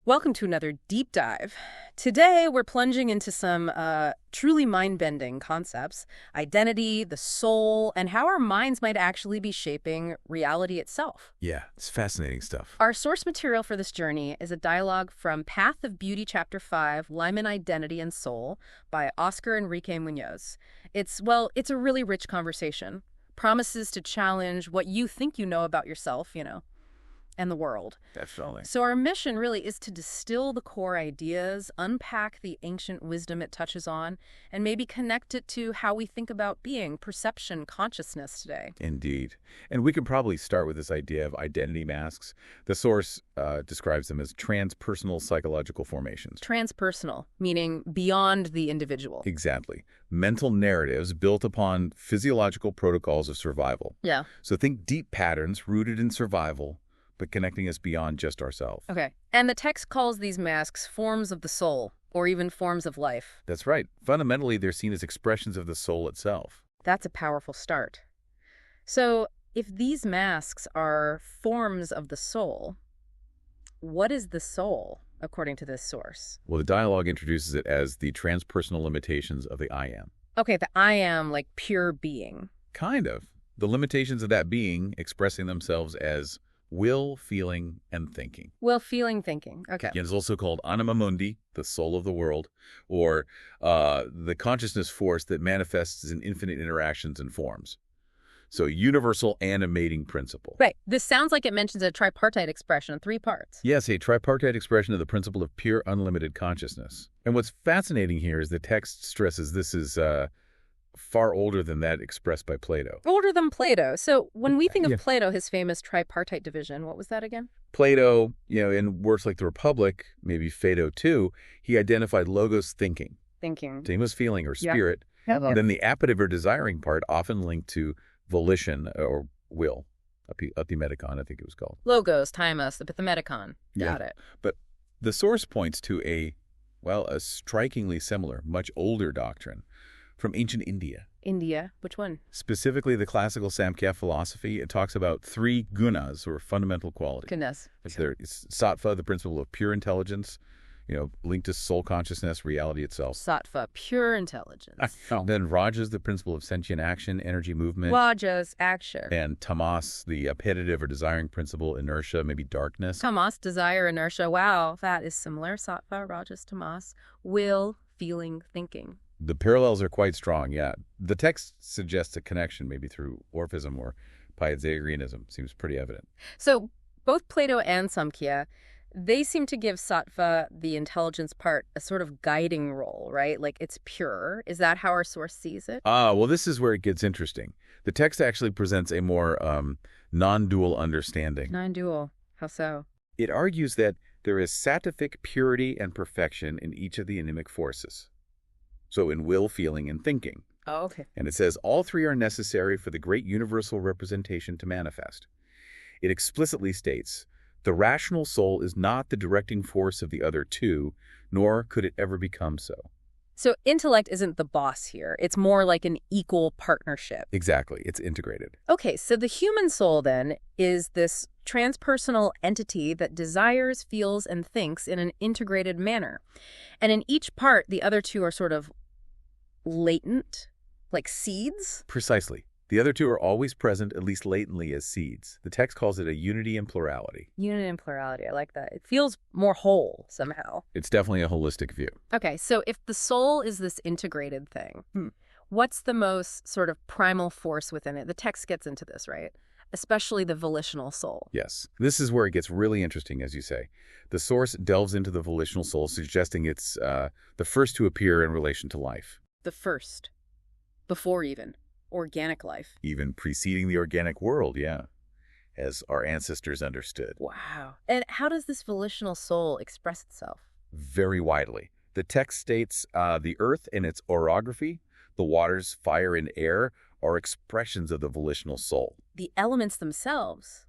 Welcome to another deep dive. Today, we're plunging into some truly mind-bending concepts, identity, the soul, and how our minds might actually be shaping reality itself. Yeah, it's fascinating stuff. Our source material for this journey is a dialogue from Path of Beauty, Chapter 5, Limen, Identity and Soul by Oscar Enrique Munoz. It's a really rich conversation. Promises to challenge what you think you know about yourself, and the world. Definitely. So our mission really is to distill the core ideas, unpack the ancient wisdom it touches on, and maybe connect it to how we think about being, perception, consciousness today. Indeed. And we could probably start with this idea of identity masks. The source describes them as transpersonal psychological formations. Transpersonal, meaning beyond the individual. Exactly. Mental narratives built upon physiological protocols of survival. Yeah. So think deep patterns rooted in survival, but connecting us beyond just ourselves. Okay. And the text calls these masks forms of the soul, or even forms of life. That's right. Fundamentally, they're seen as expressions of the soul itself. That's a powerful start. So, if these masks are forms of the soul, what is the soul, according to this source? Well, the dialogue introduces it as the transpersonal limitations of the I am. Okay, the I am, like pure being. Kind of. The limitations of that being expressing themselves as will, feeling, and thinking. Well, feeling, thinking. Okay. It is also called anima mundi, the soul of the world, or the consciousness force that manifests in infinite interactions and forms. So universal animating principle. Right. This sounds like it mentions a tripartite expression, 3 parts. Yes, a tripartite expression of the principle of pure unlimited consciousness. And what's fascinating here is the text stresses this is far older than that expressed by Plato. Older than Plato. So when we think of Yeah. Plato, his famous tripartite division, what was that again? Plato, in works like The Republic, maybe Phaedo too, he identified logos thinking, Thinking. same as feeling or Yeah. spirit. Yeah. Then the appetitive or desiring part often linked to volition or will, epimedikon, I think it was called. Logos, timos, the epimedikon. Got it. But the source points to a strikingly similar, much older doctrine from ancient India. India. Which one? Specifically, the classical Samkhya philosophy, it talks about 3 gunas, or fundamental qualities. Goodness. It's sattva, the principle of pure intelligence, linked to soul consciousness, reality itself. Sattva, pure intelligence. Then rajas, the principle of sentient action, energy, movement. Rajas, action. And tamas, the appetitive or desiring principle, inertia, maybe darkness. Tamas, desire, inertia. Wow, that is similar. Sattva, rajas, tamas. Will, feeling, thinking. The parallels are quite strong, yeah. The text suggests a connection, maybe through Orphism or Pythagoreanism. Seems pretty evident. So both Plato and Samkhya, they seem to give sattva, the intelligence part, a sort of guiding role, right? Like it's pure. Is that how our source sees it? Well, this is where it gets interesting. The text actually presents a more non-dual understanding. Non-dual. How so? It argues that there is sattvic purity and perfection in each of the anemic forces. So in will, feeling, and thinking. Oh, okay. And it says all 3 are necessary for the great universal representation to manifest. It explicitly states, the rational soul is not the directing force of the other 2, nor could it ever become so. So intellect isn't the boss here. It's more like an equal partnership. Exactly. It's integrated. Okay, so the human soul then is this transpersonal entity that desires, feels, and thinks in an integrated manner. And in each part, the other 2 are sort of latent, like seeds? Precisely. The other 2 are always present, at least latently, as seeds. The text calls it a unity in plurality. Unity and plurality. I like that. It feels more whole somehow. It's definitely a holistic view. Okay, so if the soul is this integrated thing, what's the most sort of primal force within it? The text gets into this, right? Especially the volitional soul. Yes. This is where it gets really interesting, as you say. The source delves into the volitional soul, suggesting it's the first to appear in relation to life. The first. Before even. Organic life. Even preceding the organic world, yeah, as our ancestors understood. Wow. And how does this volitional soul express itself? Very widely. The text states the earth and its orography, the waters, fire, and air are expressions of the volitional soul. The elements themselves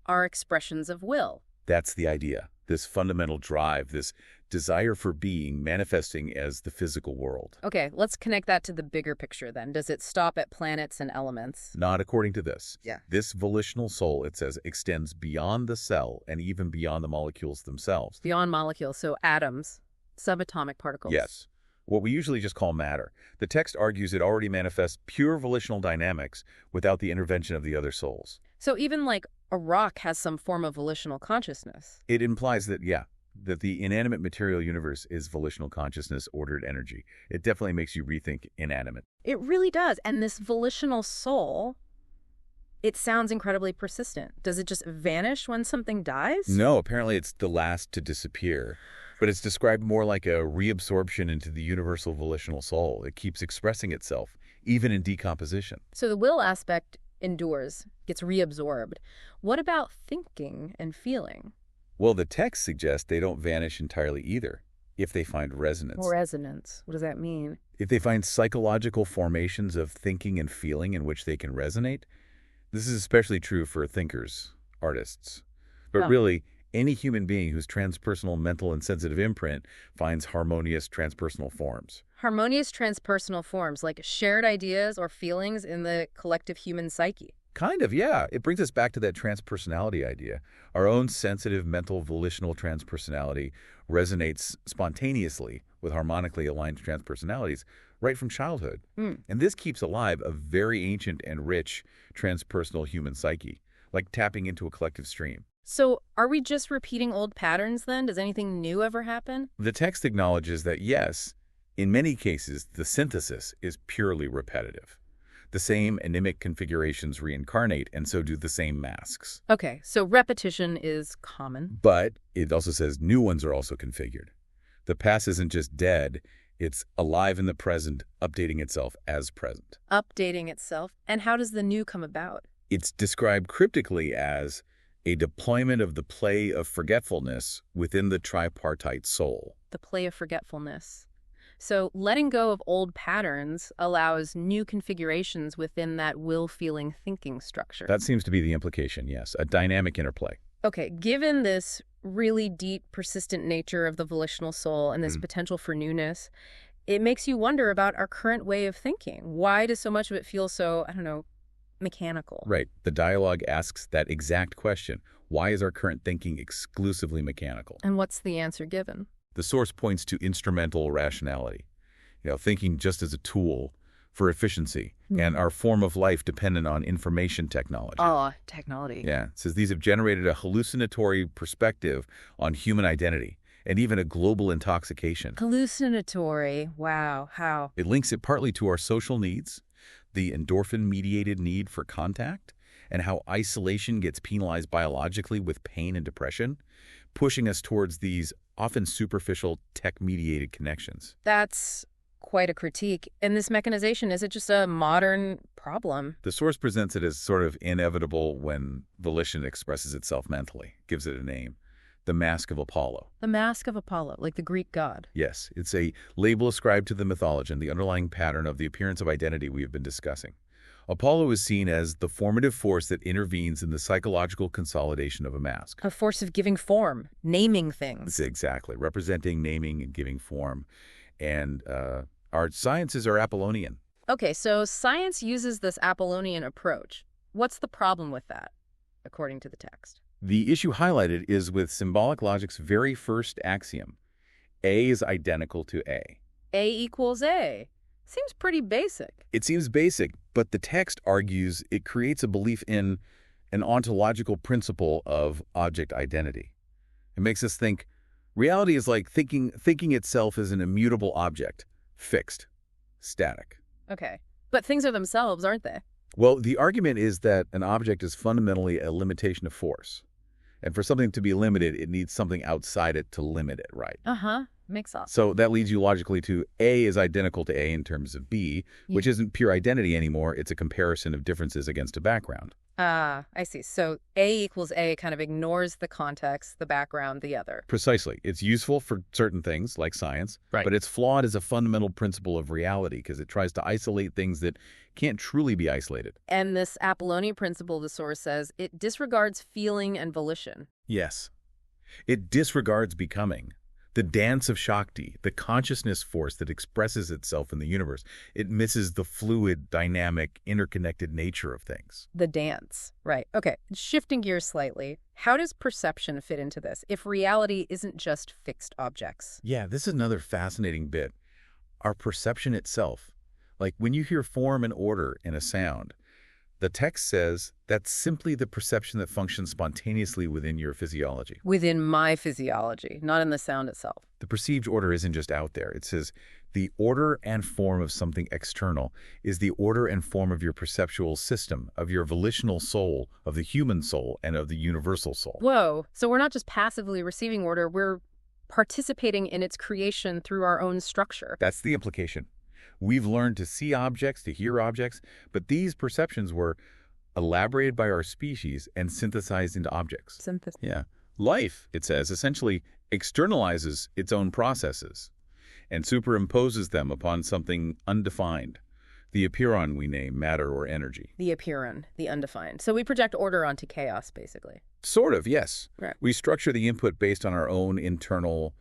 are expressions of will. That's the idea. This fundamental drive, this desire for being manifesting as the physical world. Okay, let's connect that to the bigger picture then. Does it stop at planets and elements? Not according to this. Yeah. This volitional soul, it says, extends beyond the cell and even beyond the molecules themselves. Beyond molecules, so atoms, subatomic particles. Yes. What we usually just call matter. The text argues it already manifests pure volitional dynamics without the intervention of the other souls. So even like a rock has some form of volitional consciousness. It implies that, that the inanimate material universe is volitional consciousness, ordered energy. It definitely makes you rethink inanimate. It really does. And this volitional soul, it sounds incredibly persistent. Does it just vanish when something dies? No, apparently it's the last to disappear. But it's described more like a reabsorption into the universal volitional soul. It keeps expressing itself, even in decomposition. So the will aspect endures, gets reabsorbed. What about thinking and feeling? Well, the text suggests they don't vanish entirely either, if they find resonance. Resonance. What does that mean? If they find psychological formations of thinking and feeling in which they can resonate. This is especially true for thinkers, artists. But really, any human being whose transpersonal mental and sensitive imprint finds harmonious transpersonal forms. Harmonious transpersonal forms, like shared ideas or feelings in the collective human psyche. Kind of, yeah. It brings us back to that transpersonality idea. Our own sensitive, mental, volitional transpersonality resonates spontaneously with harmonically aligned transpersonalities right from childhood. And this keeps alive a very ancient and rich transpersonal human psyche, like tapping into a collective stream. So are we just repeating old patterns then? Does anything new ever happen? The text acknowledges that, yes, in many cases, the synthesis is purely repetitive. The same anemic configurations reincarnate, and so do the same masks. Okay, so repetition is common. But it also says new ones are also configured. The past isn't just dead, it's alive in the present, updating itself as present. Updating itself. And how does the new come about? It's described cryptically as a deployment of the play of forgetfulness within the tripartite soul. The play of forgetfulness. So letting go of old patterns allows new configurations within that will-feeling thinking structure. That seems to be the implication, yes, a dynamic interplay. Okay, given this really deep, persistent nature of the volitional soul and this potential for newness, it makes you wonder about our current way of thinking. Why does so much of it feel so, mechanical? Right. The dialogue asks that exact question. Why is our current thinking exclusively mechanical? And what's the answer given? The source points to instrumental rationality, thinking just as a tool for efficiency and our form of life dependent on information technology. Oh, technology. Yeah. It says these have generated a hallucinatory perspective on human identity and even a global intoxication. Hallucinatory. Wow. How? It links it partly to our social needs, the endorphin-mediated need for contact, and how isolation gets penalized biologically with pain and depression, pushing us towards these often superficial tech-mediated connections. That's quite a critique. And this mechanization, is it just a modern problem? The source presents it as sort of inevitable when volition expresses itself mentally, gives it a name. The Mask of Apollo. The Mask of Apollo, like the Greek god. Yes, it's a label ascribed to the mythology and the underlying pattern of the appearance of identity we have been discussing. Apollo is seen as the formative force that intervenes in the psychological consolidation of a mask. A force of giving form, naming things. Exactly, representing, naming, and giving form. And our sciences are Apollonian. Okay, so science uses this Apollonian approach. What's the problem with that, according to the text? The issue highlighted is with symbolic logic's very first axiom. A is identical to A. A equals A. Seems pretty basic. It seems basic, but the text argues it creates a belief in an ontological principle of object identity. It makes us think reality is like thinking itself as an immutable object, fixed, static. Okay, but things are themselves, aren't they? Well, the argument is that an object is fundamentally a limitation of force. And for something to be limited, it needs something outside it to limit it, right? Uh-huh. Makes sense. So that leads you logically to A is identical to A in terms of B, which isn't pure identity anymore. It's a comparison of differences against a background. Ah, I see. So A equals A kind of ignores the context, the background, the other. Precisely. It's useful for certain things, like science, Right. but it's flawed as a fundamental principle of reality because it tries to isolate things that can't truly be isolated. And this Apollonian principle, the source says, it disregards feeling and volition. Yes. It disregards becoming. The dance of Shakti, the consciousness force that expresses itself in the universe, it misses the fluid, dynamic, interconnected nature of things. The dance. Right. Okay. Shifting gears slightly, how does perception fit into this if reality isn't just fixed objects? Yeah, this is another fascinating bit. Our perception itself. Like when you hear form and order in a sound, the text says that's simply the perception that functions spontaneously within your physiology. Within my physiology, not in the sound itself. The perceived order isn't just out there. It says the order and form of something external is the order and form of your perceptual system, of your volitional soul, of the human soul, and of the universal soul. Whoa. So we're not just passively receiving order, we're participating in its creation through our own structure. That's the implication. We've learned to see objects, to hear objects, but these perceptions were elaborated by our species and synthesized into objects. Synthesis. Yeah. Life, it says, essentially externalizes its own processes and superimposes them upon something undefined, the apeiron we name matter or energy. The apeiron, the undefined. So we project order onto chaos, basically. Sort of, yes. Right. We structure the input based on our own internal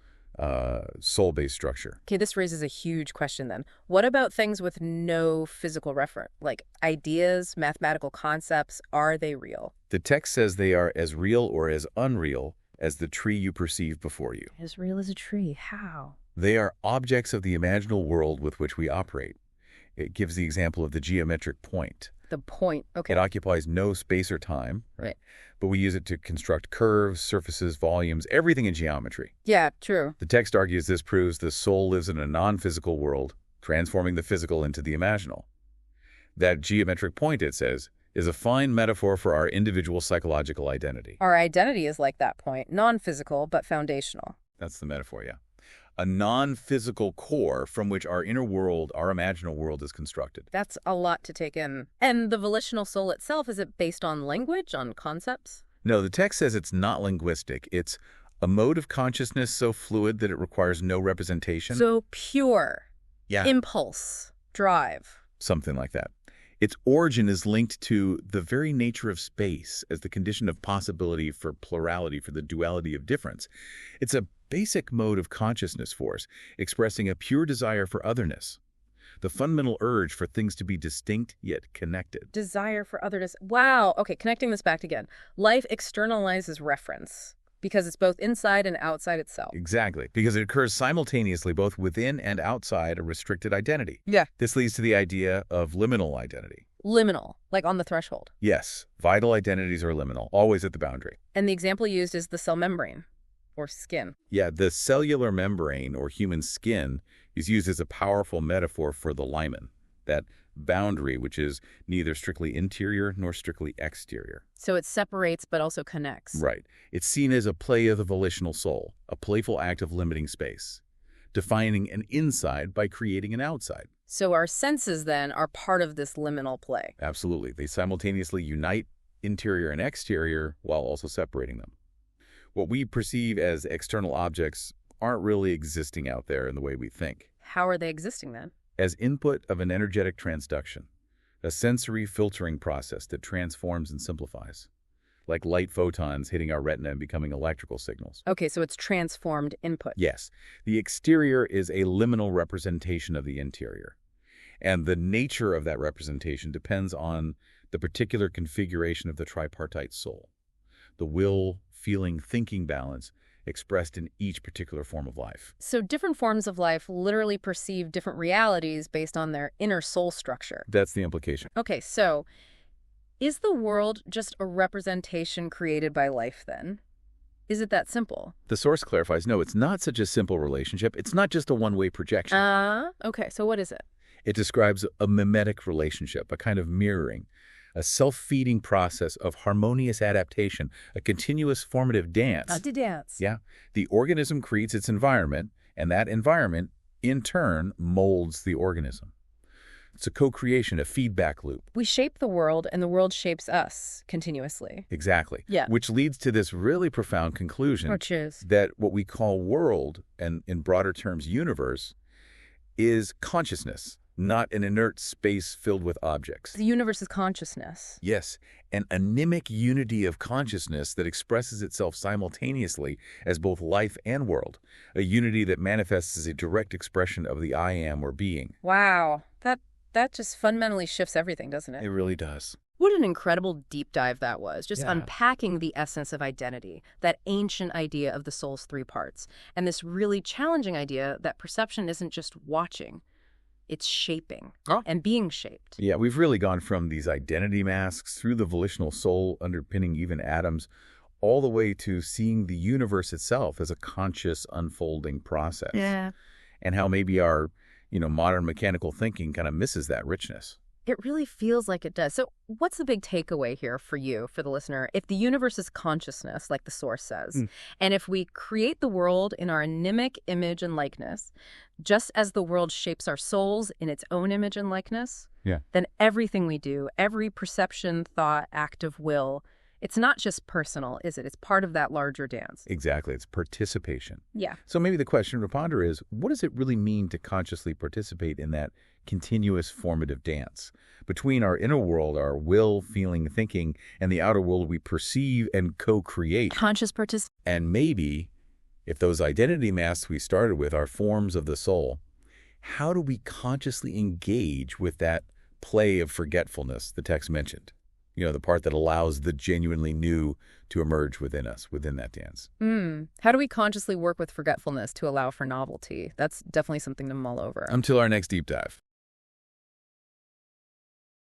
soul-based structure. Okay, this raises a huge question then. What about things with no physical referent, like ideas, mathematical concepts? Are they real? The text says they are as real or as unreal as the tree you perceive before you. As real as a tree. How? They are objects of the imaginal world with which we operate. It gives the example of the geometric point. The point. Okay. It occupies no space or time, Right. But we use it to construct curves, surfaces, volumes, everything in geometry. Yeah, true. The text argues this proves the soul lives in a non-physical world, transforming the physical into the imaginal. That geometric point, it says, is a fine metaphor for our individual psychological identity. Our identity is like that point, non-physical but foundational. That's the metaphor, yeah. A non-physical core from which our inner world, our imaginal world, is constructed. That's a lot to take in. And the volitional soul itself, is it based on language, on concepts? No, the text says it's not linguistic. It's a mode of consciousness so fluid that it requires no representation. So pure. Yeah. Impulse. Drive. Something like that. Its origin is linked to the very nature of space as the condition of possibility for plurality, for the duality of difference. It's a basic mode of consciousness force, expressing a pure desire for otherness, the fundamental urge for things to be distinct yet connected. Desire for otherness. Wow. Okay, connecting this back again. Life externalizes reference because it's both inside and outside itself. Exactly, because it occurs simultaneously both within and outside a restricted identity. Yeah. This leads to the idea of liminal identity. Liminal, like on the threshold. Yes, vital identities are liminal, always at the boundary. And the example used is the cell membrane, or skin. Yeah, the cellular membrane, or human skin, is used as a powerful metaphor for the limen, that boundary which is neither strictly interior nor strictly exterior. So it separates but also connects. Right. It's seen as a play of the volitional soul, a playful act of limiting space, defining an inside by creating an outside. So our senses, then, are part of this liminal play. Absolutely. They simultaneously unite interior and exterior while also separating them. What we perceive as external objects aren't really existing out there in the way we think. How are they existing, then? As input of an energetic transduction, a sensory filtering process that transforms and simplifies, like light photons hitting our retina and becoming electrical signals. Okay, so it's transformed input. Yes, the exterior is a liminal representation of the interior, and the nature of that representation depends on the particular configuration of the tripartite soul, the will, feeling, thinking balance expressed in each particular form of life. So different forms of life literally perceive different realities based on their inner soul structure. That's the implication. Okay, so is the world just a representation created by life then? Is it that simple? The source clarifies, no, it's not such a simple relationship. It's not just a one-way projection. Okay, so what is it? It describes a mimetic relationship, a kind of mirroring, a self-feeding process of harmonious adaptation, a continuous formative dance. To dance. Yeah. The organism creates its environment, and that environment, in turn, molds the organism. It's a co-creation, a feedback loop. We shape the world, and the world shapes us continuously. Exactly. Yeah. Which leads to this really profound conclusion Which is? that what we call world, and in broader terms universe, is consciousness, not an inert space filled with objects. The universe is consciousness. Yes, an animic unity of consciousness that expresses itself simultaneously as both life and world, a unity that manifests as a direct expression of the I am or being. Wow. That just fundamentally shifts everything, doesn't it? It really does. What an incredible deep dive that was, just Yeah. unpacking the essence of identity, that ancient idea of the soul's three parts, and this really challenging idea that perception isn't just watching, it's shaping Oh. and being shaped. Yeah, we've really gone from these identity masks through the volitional soul underpinning even atoms, all the way to seeing the universe itself as a conscious unfolding process. Yeah. And how maybe our, modern mechanical thinking kind of misses that richness. It really feels like it does. So what's the big takeaway here for you, for the listener? If the universe is consciousness, like the source says, and if we create the world in our animic image and likeness, just as the world shapes our souls in its own image and likeness, Yeah. then everything we do, every perception, thought, act of will, it's not just personal, is it? It's part of that larger dance. Exactly. It's participation. Yeah. So maybe the question to ponder is, what does it really mean to consciously participate in that continuous formative dance between our inner world, our will, feeling, thinking, and the outer world we perceive and co-create? Conscious participation. And maybe, if those identity masks we started with are forms of the soul, how do we consciously engage with that play of forgetfulness the text mentioned? The part that allows the genuinely new to emerge within us, within that dance. How do we consciously work with forgetfulness to allow for novelty? That's definitely something to mull over. Until our next deep dive.